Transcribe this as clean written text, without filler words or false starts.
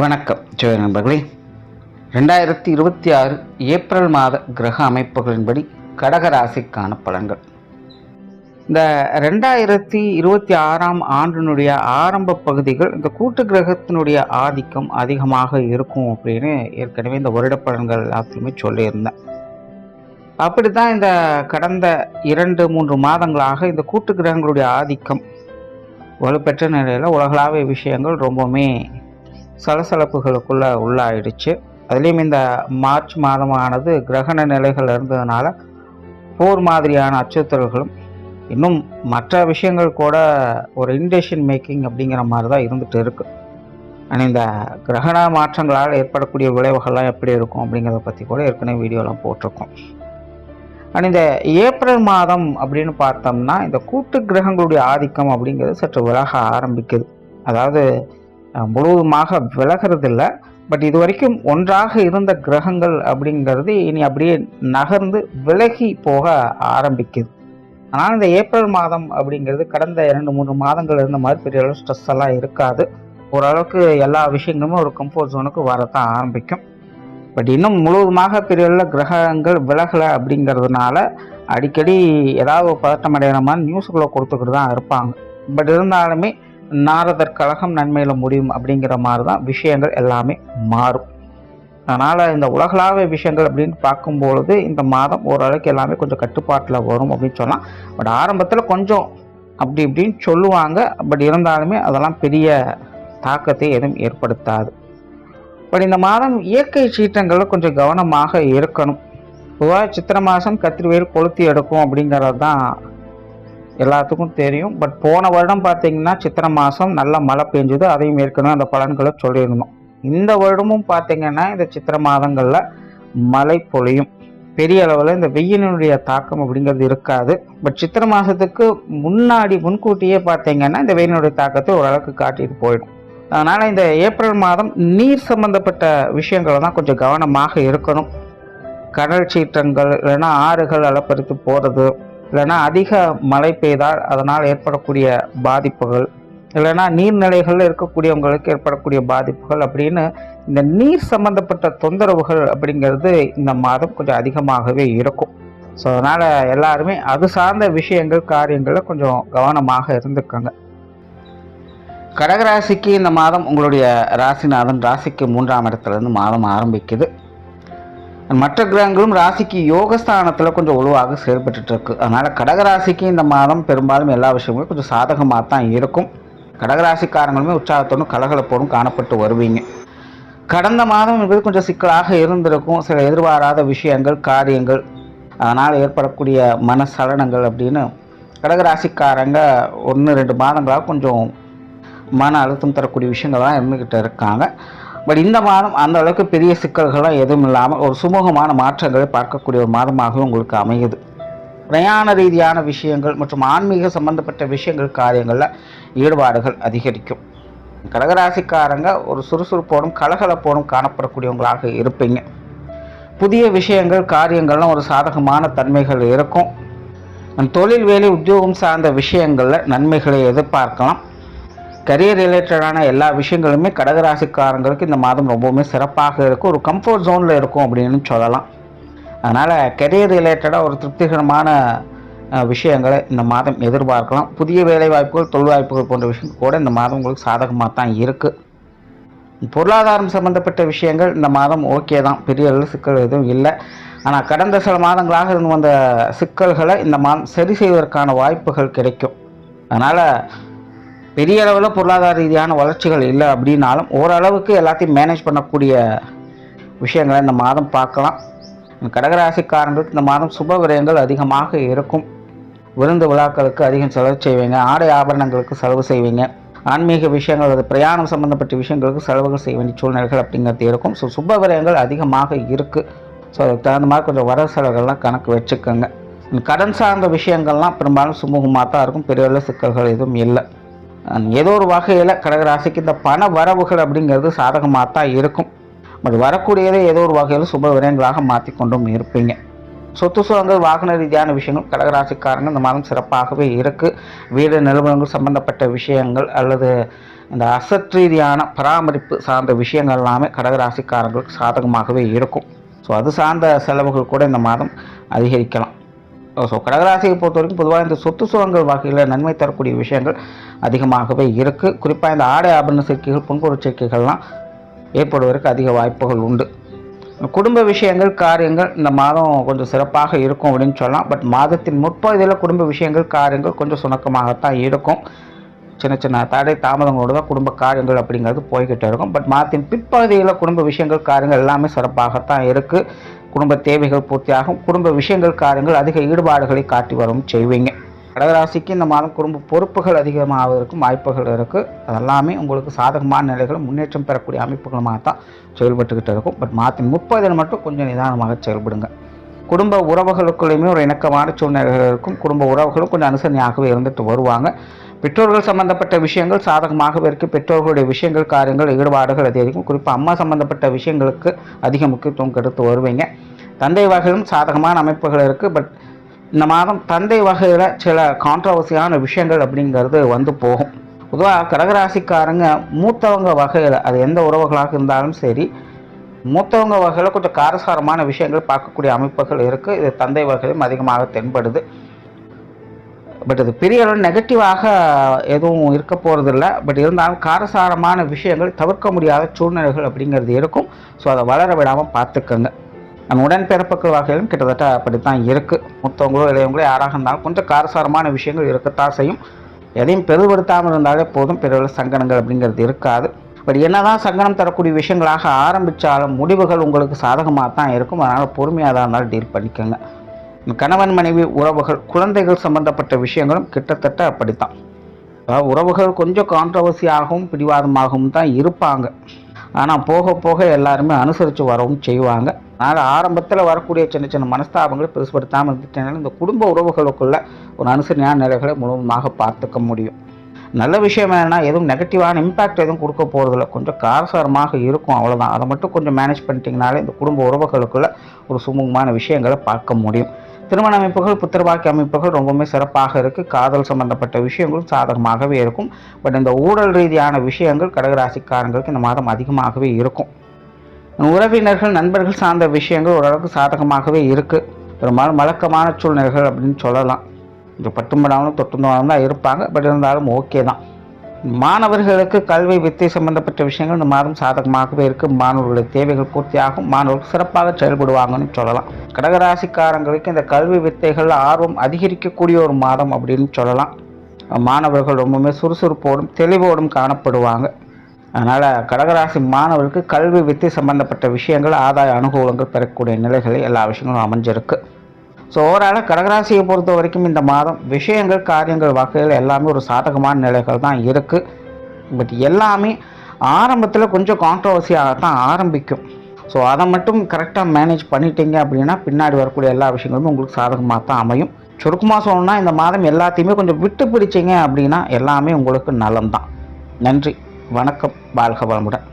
வணக்கம் ஜோய நண்பர்களே. 2026 ஏப்ரல் மாத கிரக அமைப்புகளின்படி கடக ராசிக்கான பலன்கள். இந்த 2026ஆம் ஆண்டினுடைய ஆரம்ப பகுதிகள் இந்த கூட்டு கிரகத்தினுடைய ஆதிக்கம் அதிகமாக இருக்கும் அப்படின்னு ஏற்கனவே இந்த வருட பலன்கள் எல்லாத்தையுமே சொல்லியிருந்தேன். அப்படி தான் இந்த கடந்த 2-3 மாதங்களாக இந்த கூட்டு கிரகங்களுடைய ஆதிக்கம் வலுப்பெற்ற நிலையில் உலகளாவிய விஷயங்கள் ரொம்பவுமே சலசலப்புகளுக்குள்ள உள்ளாயிடுச்சு. அதுலேயும் இந்த மார்ச் மாதமானது கிரகண நிலைகள் இருந்ததுனால போர் மாதிரியான அச்சுறுத்தல்களும் இன்னும் மற்ற விஷயங்கள் கூட ஒரு இன்டெசிஷன் மேக்கிங் அப்படிங்கிற மாதிரி தான் இருந்துகிட்டு இருக்கு. ஆனால் இந்த கிரகண மாற்றங்களால் ஏற்படக்கூடிய விளைவுகள்லாம் எப்படி இருக்கும் அப்படிங்கிறத பற்றி கூட ஏற்கனவே வீடியோலாம் போட்டிருக்கோம். ஆனால் இந்த ஏப்ரல் மாதம் அப்படின்னு பார்த்தோம்னா இந்த கூட்டு கிரகங்களுடைய ஆதிக்கம் அப்படிங்கிறது சற்று விலக ஆரம்பிக்குது. அதாவது முழுவதுமாக விலகிறது இல்லை, பட் இது வரைக்கும் ஒன்றாக இருந்த கிரகங்கள் அப்படிங்கிறது இனி அப்படியே நகர்ந்து விலகி போக ஆரம்பிக்குது. ஆனால் இந்த ஏப்ரல் மாதம் அப்படிங்கிறது கடந்த 2-3 மாதங்கள் இருந்த மாதிரி பெரிய அளவு ஸ்ட்ரெஸ் எல்லாம் இருக்காது. ஓரளவுக்கு எல்லா விஷயங்களுமே ஒரு கம்ஃபர்ட் ஜோனுக்கு வரத்தான் ஆரம்பிக்கும். பட் இன்னும் முழுவதுமாக பெரிய அளவில் கிரகங்கள் விலகலை அப்படிங்கிறதுனால அடிக்கடி ஏதாவது ஒரு பதட்டம் அடைகிற மாதிரி நியூஸுக்குள்ளே கொடுத்துக்கிட்டு தான் இருப்பாங்க. பட் இருந்தாலுமே நாரதர் கழகம் நன்மையில் முடியும் அப்படிங்கிற மாதிரி தான் விஷயங்கள் எல்லாமே மாறும். அதனால் இந்த உலகளாவிய விஷயங்கள் அப்படின்னு பார்க்கும்பொழுது இந்த மாதம் ஓரளவுக்கு எல்லாமே கொஞ்சம் கட்டுப்பாட்டில் வரும் அப்படின்னு சொல்லலாம். பட் ஆரம்பத்தில் கொஞ்சம் அப்படி இப்படின்னு சொல்லுவாங்க. பட் இருந்தாலுமே அதெல்லாம் பெரிய தாக்கத்தை எதுவும் ஏற்படுத்தாது. பட் இந்த மாதம் இயற்கை சீற்றங்களில் கொஞ்சம் கவனமாக இருக்கணும். பொதுவாக சித்திரை மாதம் கத்திரிவேல் கொளுத்தி எடுக்கும் அப்படிங்கிறது தான் எல்லாத்துக்கும் தெரியும். பட் போன வருடம் பார்த்தீங்கன்னா சித்திரை மாதம் நல்ல மழை பெஞ்சுது. அதையும் ஏற்கனவே அந்த பலன்களை சொல்லியிருந்தோம். இந்த வருடமும் பார்த்தீங்கன்னா இந்த சித்திரை மாதங்களில் மழை பொழியும். பெரிய அளவில் இந்த வெயிலினுடைய தாக்கம் அப்படிங்கிறது இருக்காது. பட் சித்திரை மாதத்துக்கு முன்கூட்டியே பார்த்தீங்கன்னா இந்த வெயிலினுடைய தாக்கத்தை ஓரளவுக்கு காட்டிட்டு போயிடும். அதனால் இந்த ஏப்ரல் மாதம் நீர் சம்பந்தப்பட்ட விஷயங்களை தான் கொஞ்சம் கவனமாக இருக்கணும். கடல் சீற்றங்கள் இல்லைன்னா ஆறுகள் அலப்பறித்து போகிறது, இல்லைன்னா அதிக மழை பெய்தால் அதனால் ஏற்படக்கூடிய பாதிப்புகள், இல்லைன்னா நீர்நிலைகளில் இருக்கக்கூடியவங்களுக்கு ஏற்படக்கூடிய பாதிப்புகள் அப்படின்னு இந்த நீர் சம்பந்தப்பட்ட தொந்தரவுகள் அப்படிங்கிறது இந்த மாதம் கொஞ்சம் அதிகமாகவே இருக்கும். ஸோ அதனால் எல்லாருமே அது சார்ந்த விஷயங்கள் காரியங்களில் கொஞ்சம் கவனமாக இருந்துக்கோங்க. கடகராசிக்கு இந்த மாதம் உங்களுடைய ராசிநாதன் ராசிக்கு 3ஆம் இடத்துலேருந்து மாதம் ஆரம்பிக்குது. மற்ற கிரகங்களும் ராசிக்கு யோகஸ்தானத்தில் கொஞ்சம் ஒழுவாக செயல்பட்டு இருக்கு. அதனால் கடகராசிக்கு இந்த மாதம் பெரும்பாலும் எல்லா விஷயங்களும் கொஞ்சம் சாதகமாக தான் இருக்கும். கடகராசிக்காரங்களுமே உற்சாகத்தோடும் கலகலப்போடும் காணப்பட்டு வருவீங்க. கடந்த மாதம் என்பது கொஞ்சம் சிக்கலாக இருந்திருக்கும். சில எதிர்பாராத விஷயங்கள் காரியங்கள் அதனால் ஏற்படக்கூடிய மனசலனங்கள் அப்படின்னு கடகராசிக்காரங்க 1-2 மாதங்களாக கொஞ்சம் மன அழுத்தம் தரக்கூடிய விஷயங்கள்லாம் இருந்துக்கிட்டு இருக்காங்க. பட் இந்த மாதம் அந்த அளவுக்கு பெரிய சிக்கல்கள்லாம் எதுவும் இல்லாமல் ஒரு சுமூகமான மாற்றங்களை பார்க்கக்கூடிய ஒரு மாதமாகவே உங்களுக்கு அமையுது. பிரயாண ரீதியான விஷயங்கள் மற்றும் ஆன்மீக சம்பந்தப்பட்ட விஷயங்கள் காரியங்களில் ஈடுபாடுகள் அதிகரிக்கும். கடகராசிக்காரங்க ஒரு சுறுசுறுப்போடும் கலகலப்போடும் காணப்படக்கூடியவங்களாக இருப்பீங்க. புதிய விஷயங்கள் காரியங்கள்லாம் ஒரு சாதகமான தன்மைகள் இருக்கும். தொழில் வேலை உத்தியோகம் சார்ந்த விஷயங்களில் நன்மைகளை எதிர்பார்க்கலாம். கரியர் ரிலேட்டடான எல்லா விஷயங்களுமே கடகராசிக்காரங்களுக்கு இந்த மாதம் ரொம்பவுமே சிறப்பாக இருக்கும். ஒரு கம்ஃபர்ட் ஜோனில் இருக்கும் அப்படின்னு சொல்லலாம். அதனால் கரியர் ரிலேட்டடாக ஒரு திருப்திகரமான விஷயங்களை இந்த மாதம் எதிர்பார்க்கலாம். புதிய வேலை வாய்ப்புகள் தொழில் வாய்ப்புகள் போன்ற விஷயங்கள் கூட இந்த மாதம் உங்களுக்கு சாதகமாக தான் இருக்குது. பொருளாதாரம் சம்மந்தப்பட்ட விஷயங்கள் இந்த மாதம் ஓகே தான், பெரிய அளவு சிக்கல் எதுவும் இல்லை. ஆனால் கடந்த சில மாதங்களாக இருந்து வந்த சிக்கல்களை இந்த மாதம் சரி செய்வதற்கான வாய்ப்புகள் கிடைக்கும். அதனால் பெரிய அளவில் பொருளாதார ரீதியான வளர்ச்சிகள் இல்லை அப்படின்னாலும் ஓரளவுக்கு எல்லாத்தையும் மேனேஜ் பண்ணக்கூடிய விஷயங்களை இந்த மாதம் பார்க்கலாம். கடகராசிக்காரங்களுக்கு இந்த மாதம் சுப விரயங்கள் அதிகமாக இருக்கும். விருந்து விழாக்களுக்கு அதிகம் செலவு செய்வீங்க. ஆடை ஆபரணங்களுக்கு செலவு செய்வீங்க. ஆன்மீக விஷயங்கள் அது பிரயாணம் சம்மந்தப்பட்ட விஷயங்களுக்கு செலவுகள் செய்ய வேண்டிய சூழ்நிலைகள் அப்படிங்கிறது இருக்கும். ஸோ சுப விரயங்கள் அதிகமாக இருக்குது. ஸோ அதுக்கு தகுந்த மாதிரி கொஞ்சம் வர செலவுகள்லாம் கணக்கு வச்சுக்கோங்க. கடன் சார்ந்த விஷயங்கள்லாம் பெரும்பாலும் சுமூகமாக தான் இருக்கும். பெரிய அளவு சிக்கல்கள் எதுவும் இல்லை. ஏதோ ஒரு வகையில் கடகராசிக்கு இந்த பண வரவுகள் அப்படிங்கிறது சாதகமாக தான் இருக்கும். பட் வரக்கூடியதை ஏதோ ஒரு வகையில் சுப விரயங்களாக மாற்றிக்கொண்டும் இருப்பீங்க. சொத்து சுகங்கள் வாகன ரீதியான விஷயங்கள் கடகராசிக்காரங்க இந்த மாதம் சிறப்பாகவே இருக்குது. வீடு நிறுவனங்கள் சம்பந்தப்பட்ட விஷயங்கள் அல்லது இந்த அசட் ரீதியான பராமரிப்பு சார்ந்த விஷயங்கள் எல்லாமே கடகராசிக்காரங்களுக்கு சாதகமாகவே இருக்கும். ஸோ அது சார்ந்த செலவுகள் கூட இந்த மாதம் அதிகரிக்கலாம். ஸோ கடகராசியை பொறுத்த வரைக்கும் பொதுவாக இந்த சொத்து சுகங்கள் வகையில் நன்மை தரக்கூடிய விஷயங்கள் அதிகமாகவே இருக்குது. குறிப்பாக இந்த ஆடை ஆபரண சேர்க்கைகள், பொன்பொருள் சேர்க்கைகள்லாம் ஏற்படுவதற்கு அதிக வாய்ப்புகள் உண்டு. குடும்ப விஷயங்கள், காரியங்கள் இந்த மாதம் கொஞ்சம் சிறப்பாக இருக்கும் அப்படின்னு சொல்லலாம். பட் மாதத்தின் முற்பகுதியில் குடும்ப விஷயங்கள், காரியங்கள் கொஞ்சம் சுணக்கமாகத்தான் இருக்கும். சின்ன சின்ன தடை தாமதங்களோடு தான் குடும்ப காரியங்கள் அப்படிங்கிறது போய்கிட்டே இருக்கும். பட் மாதத்தின் பிற்பகுதியில் குடும்ப விஷயங்கள், காரியங்கள் எல்லாமே சிறப்பாகத்தான் இருக்குது. குடும்ப தேவைகள் பூர்த்தியாகும். குடும்ப விஷயங்கள், காரியங்கள் அதிக ஈடுபாடுகளை காட்டி வரும் செய்வீங்க. கடகராசிக்கு இந்த மாதம் குடும்ப பொறுப்புகள் அதிகமாவதற்கும் வாய்ப்புகள் இருக்குது. அதெல்லாமே உங்களுக்கு சாதகமான நிலைகளும் முன்னேற்றம் பெறக்கூடிய அமைப்புகளுமாக தான் செயல்பட்டுக்கிட்டு இருக்கும். பட் மாதத்தின் 30 மட்டும் கொஞ்சம் நிதானமாக செயல்படுங்க. குடும்ப உறவுகளுக்குள்ளேயுமே ஒரு இணக்கமான சூழ்நிலைகள் இருக்கும். குடும்ப உறவுகளும் கொஞ்சம் அனுசரணையாகவே இருந்துட்டு வருவாங்க. பெற்றோர்கள் சம்பந்தப்பட்ட விஷயங்கள் சாதகமாகவே இருக்குது. பெற்றோர்களுடைய விஷயங்கள், காரியங்கள், ஈடுபாடுகள் அதிகரிக்கும். குறிப்பாக அம்மா சம்பந்தப்பட்ட விஷயங்களுக்கு அதிக முக்கியத்துவம் கொடுத்து வருவீங்க. தந்தை வகையிலும் சாதகமான அமைப்புகள் இருக்குது. பட் இந்த மாதம் தந்தை வகையில் சில கான்ட்ரவர்சியான விஷயங்கள் அப்படிங்கிறது வந்து போகும். பொதுவாக கடகராசிக்காரங்க மூத்தவங்க வகையில், அது எந்த உறவுகளாக இருந்தாலும் சரி, மூத்தவங்க வகையில் கொஞ்சம் காரசாரமான விஷயங்கள் பார்க்கக்கூடிய அமைப்புகள் இருக்குது. இது தந்தை வகையிலும் அதிகமாக தென்படுது. பட் இது பெரிய அளவு நெகட்டிவாக எதுவும் இருக்க போகிறதில்ல. பட் இருந்தாலும் காரசாரமான விஷயங்கள் தவிர்க்க முடியாத சூழ்நிலைகள் அப்படிங்கிறது இருக்கும். ஸோ அதை வளர விடாமல் பார்த்துக்கோங்க. உடன்பிறப்புகள் வகையிலும் கிட்டத்தட்ட அப்படித்தான் இருக்குது. மூத்தவங்களோ இளையவங்களோ யாராக இருந்தாலும் கொஞ்சம் காரசாரமான விஷயங்கள் இருக்கத்தான் செய்யும். எதையும் பெருபடுத்தாமல் இருந்தாலே போதும், பெரிய சங்கடங்கள் அப்படிங்கிறது இருக்காது. பட் என்னதான் சங்கடம் தரக்கூடிய விஷயங்களாக ஆரம்பித்தாலும் முடிவுகள் உங்களுக்கு சாதகமாக தான் இருக்கும். அதனால் பொறுமையாக தான் இருந்தாலும் டீல் பண்ணிக்கோங்க. கணவன் மனைவி உறவுகள், குழந்தைகள் சம்பந்தப்பட்ட விஷயங்களும் கிட்டத்தட்ட அப்படித்தான். அதாவது உறவுகள் கொஞ்சம் கான்ட்ரவர்சியாகவும் பிடிவாதமாகவும் தான் இருப்பாங்க. ஆனால் போக போக எல்லாருமே அனுசரித்து வரவும் செய்வாங்க. அதனால் ஆரம்பத்தில் வரக்கூடிய சின்ன சின்ன மனஸ்தாபங்களை பெருசுபடுத்தாமல் இருந்துட்டேனாலும் இந்த குடும்ப உறவுகளுக்குள்ள ஒரு அனுசரணையான நிலைகளை முழுவதுமாக பார்த்துக்க முடியும். நல்ல விஷயம் என்னென்னா எதுவும் நெகட்டிவான இம்பேக்ட் எதுவும் கொடுக்க போகிறதில்ல. கொஞ்சம் காரசாரமாக இருக்கும், அவ்வளோதான். அதை மட்டும் கொஞ்சம் மேனேஜ் பண்ணிட்டீங்கனாலே இந்த குடும்ப உறவுகளுக்குள்ள ஒரு சுமூகமான விஷயங்களை பார்க்க முடியும். திருமண அமைப்புகள், புத்திரபாக்கிய அமைப்புகள் ரொம்பவுமே சிறப்பாக இருக்குது. காதல் சம்பந்தப்பட்ட விஷயங்களும் சாதகமாகவே இருக்கும். பட் இந்த ஊழல் ரீதியான விஷயங்கள் கடகராசிக்காரங்களுக்கு இந்த மாதம் அதிகமாகவே இருக்கும். உறவினர்கள், நண்பர்கள் சார்ந்த விஷயங்கள் ஓரளவுக்கு சாதகமாகவே இருக்குது. பெரும்பாலும் வழக்கமான சூழ்நிலைகள் அப்படின்னு சொல்லலாம். இந்த பட்டும்படாமலும் தொட்டுந்தாலும் தான் இருப்பாங்க. பட் இருந்தாலும் ஓகே தான். மாணவர்களுக்கு கல்வி, வித்தை சம்பந்தப்பட்ட விஷயங்கள் இந்த மாதம் சாதகமாகவே இருக்குது. மாணவர்களுடைய தேவைகள் பூர்த்தியாகும். மாணவர்கள் சிறப்பாக செயல்படுவாங்கன்னு சொல்லலாம். கடகராசிக்காரங்களுக்கு இந்த கல்வி வித்தைகள் ஆர்வம் அதிகரிக்கக்கூடிய ஒரு மாதம் அப்படின்னு சொல்லலாம். மாணவர்கள் ரொம்பவுமே சுறுசுறுப்போடும் தெளிவோடும் காணப்படுவாங்க. அதனால் கடகராசி மாணவர்களுக்கு கல்வி, வித்தை சம்பந்தப்பட்ட விஷயங்கள், ஆதாய அனுகூலங்கள் பெறக்கூடிய நிலைகளில் எல்லா விஷயங்களும் அமைஞ்சிருக்கு. ஸோ ஓவராலாக கடகராசியை பொறுத்த வரைக்கும் இந்த மாதம் விஷயங்கள், காரியங்கள் வகையில் எல்லாமே ஒரு சாதகமான நிலைகள் தான் இருக்குது. பட் எல்லாமே ஆரம்பத்தில் கொஞ்சம் கான்ட்ரவர்சியாக தான் ஆரம்பிக்கும். ஸோ அதை மட்டும் கரெக்டாக மேனேஜ் பண்ணிட்டீங்க அப்படின்னா பின்னாடி வரக்கூடிய எல்லா விஷயங்களுமே உங்களுக்கு சாதகமாக தான் அமையும். சுருக்கமாக சொல்லணும்னா இந்த மாதம் எல்லாத்தையுமே கொஞ்சம் விட்டு பிடிச்சிங்க அப்படின்னா எல்லாமே உங்களுக்கு நலம்தான். நன்றி, வணக்கம், வாழ்க வளமுடன்.